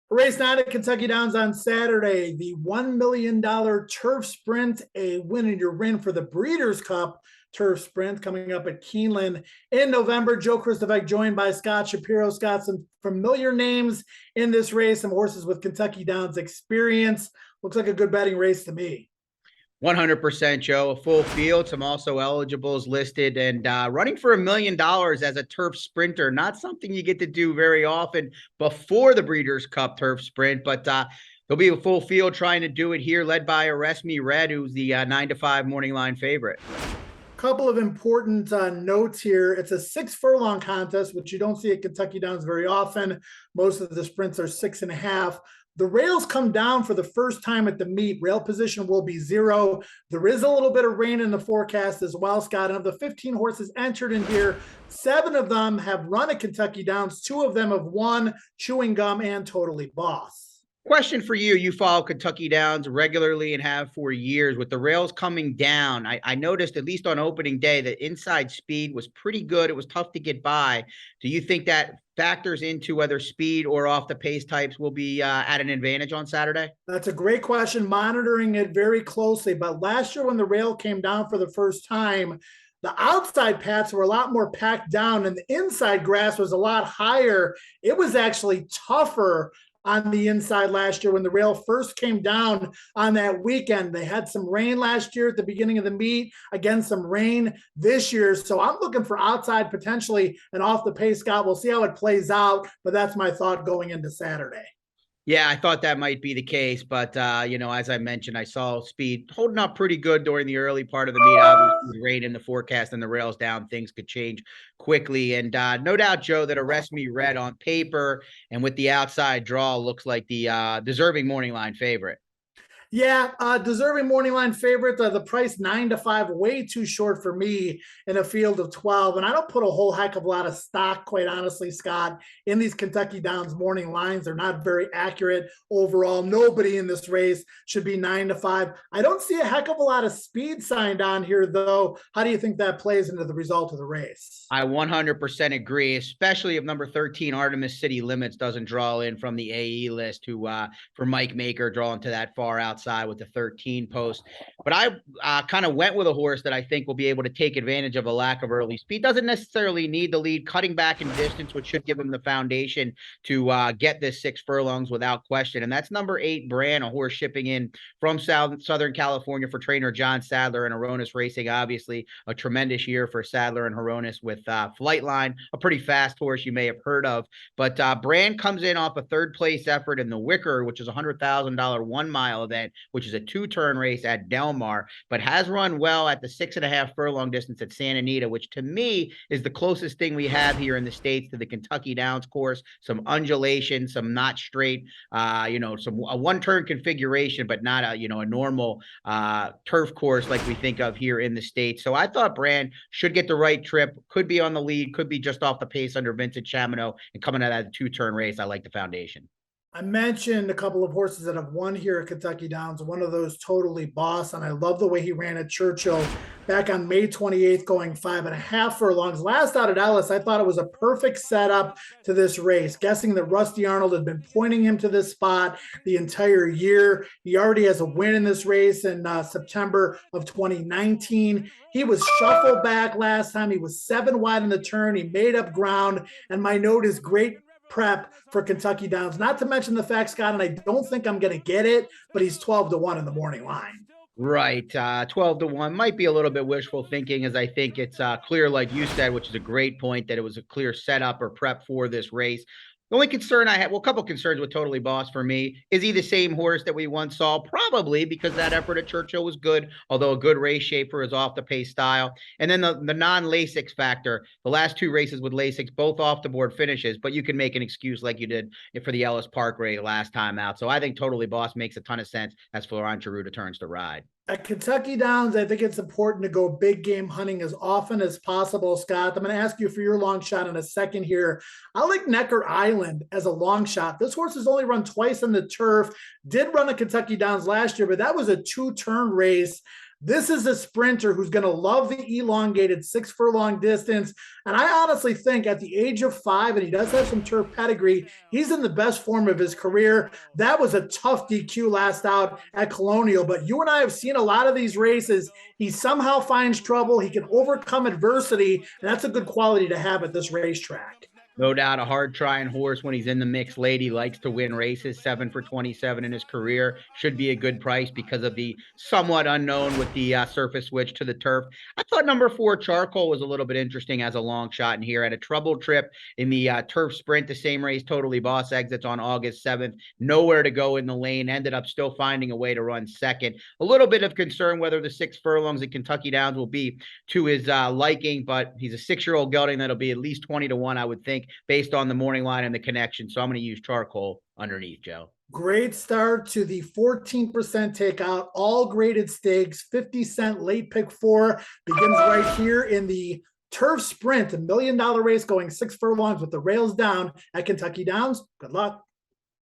Race 9 at Kentucky Downs on Saturday. The $1 million turf sprint, a win in your win for the Breeders Cup turf sprint coming up at Keeneland in November. Joe Kristufek joined by Scott Shapiro. Scott, some familiar names in this race, some horses with Kentucky Downs experience. Looks like a good betting race to me. 100%, Joe. A full field, some also eligibles listed, and running for $1 million as a turf sprinter. Not something you get to do very often before the Breeders' Cup turf sprint, but there'll be a full field trying to do it here, led by Arrest Me Red, who's the 9-5 morning line favorite. Couple of important notes here. It's a 6 furlong contest, which you don't see at Kentucky Downs very often. Most of the sprints are 6.5. The rails come down for the first time at the meet. Rail position will be 0. There is a little bit of rain in the forecast as well, Scott. And of the 15 horses entered in here, 7 of them have run at Kentucky Downs. 2 of them have won, Chewing Gum and Totally Boss. Question for you. You follow Kentucky Downs regularly and have for years. With the rails coming down, I noticed, at least on opening day, that inside speed was pretty good. It was tough to get by. Do you think that factors into whether speed or off the pace types will be at an advantage on Saturday? That's a great question. Monitoring it very closely. But last year when the rail came down for the first time, the outside paths were a lot more packed down and the inside grass was a lot higher. It was actually tougher on the inside last year when the rail first came down on that weekend. They had some rain last year at the beginning of the meet, again, some rain this year. So I'm looking for outside potentially and off the pace, Scott. We'll see how it plays out, but that's my thought going into Saturday. Yeah, I thought that might be the case, but as I mentioned, I saw speed holding up pretty good during the early part of the meet. Obviously, rain in the forecast and the rails down, things could change quickly. And no doubt, Joe, that Arrest Me Red on paper and with the outside draw looks like the deserving morning line favorite. Yeah, deserving morning line favorite. The price 9-5, way too short for me in a field of 12. And I don't put a whole heck of a lot of stock, quite honestly, Scott, in these Kentucky Downs morning lines. They're not very accurate overall. Nobody in this race should be 9-5. I don't see a heck of a lot of speed signed on here, though. How do you think that plays into the result of the race? I 100% agree, especially if number 13 Artemis City Limits doesn't draw in from the AE list, who for Mike Maker drawing to that far outside with the 13 post. But I kind of went with a horse that I think will be able to take advantage of a lack of early speed. Doesn't necessarily need the lead, cutting back in distance, which should give him the foundation to get this 6 furlongs without question. And that's number 8 Brand, a horse shipping in from Southern California for trainer John Sadler and Horonis Racing. Obviously, a tremendous year for Sadler and Horonis with Flightline, a pretty fast horse you may have heard of. But Brand comes in off a 3rd place effort in the Wicker, which is a $100,000 1 mile event, which is a 2-turn race at Del Mar, but has run well at the 6.5 furlong distance at Santa Anita, which to me is the closest thing we have here in the States to the Kentucky Downs course. Some undulation, some not straight, a 1-turn configuration, but not a normal turf course like we think of here in the States. So I thought Brand should get the right trip, could be on the lead, could be just off the pace under Vincent Chamino, and coming out of that 2-turn race, I like the foundation. I mentioned a couple of horses that have won here at Kentucky Downs. One of those Totally Boss, and I love the way he ran at Churchill back on May 28th, going 5.5 furlongs. Last out at Ellis, I thought it was a perfect setup to this race, guessing that Rusty Arnold had been pointing him to this spot the entire year. He already has a win in this race in September of 2019. He was shuffled back last time. He was 7 wide in the turn. He made up ground, and my note is great prep for Kentucky Downs. Not to mention the fact, Scott, and I don't think I'm going to get it, but he's 12-1 in the morning line. Right. 12-1 might be a little bit wishful thinking, as I think it's clear, like you said, which is a great point, that it was a clear setup or prep for this race. The only concern I had, well, a couple concerns with Totally Boss for me. Is he the same horse that we once saw? Probably, because that effort at Churchill was good, although a good race shape for his off-the-pace style. And then the non-Lasix factor, the last 2 races with Lasix, both off-the-board finishes, but you can make an excuse like you did for the Ellis Park race last time out. So I think Totally Boss makes a ton of sense as Florent Giroux returns to ride. At Kentucky Downs, I think it's important to go big game hunting as often as possible, Scott. I'm going to ask you for your long shot in a second here. I like Necker Island as a long shot. This horse has only run twice on the turf, did run at Kentucky Downs last year, but that was a 2-turn race. This is a sprinter who's going to love the elongated 6 furlong distance. And I honestly think at the age of 5, and he does have some turf pedigree, he's in the best form of his career. That was a tough DQ last out at Colonial, but you and I have seen a lot of these races. He somehow finds trouble. He can overcome adversity, and that's a good quality to have at this racetrack. No doubt, a hard trying horse when he's in the mixed late. He likes to win races. 7 for 27 in his career should be a good price because of the somewhat unknown with the surface switch to the turf. I thought number 4 Charcoal was a little bit interesting as a long shot in here. Had a trouble trip in the turf sprint, the same race, Totally Boss exits on August 7th. Nowhere to go in the lane. Ended up still finding a way to run second. A little bit of concern whether the 6 furlongs at Kentucky Downs will be to his liking, but he's a 6-year-old gelding that'll be at least 20 to 1, I would think, based on the morning line and the connection. So I'm going to use Charcoal underneath, Joe. Great start to the 14% takeout, all graded stakes, 50-cent late pick 4 begins right here in the turf sprint, $1 million race going 6 furlongs with the rails down at Kentucky Downs. Good luck.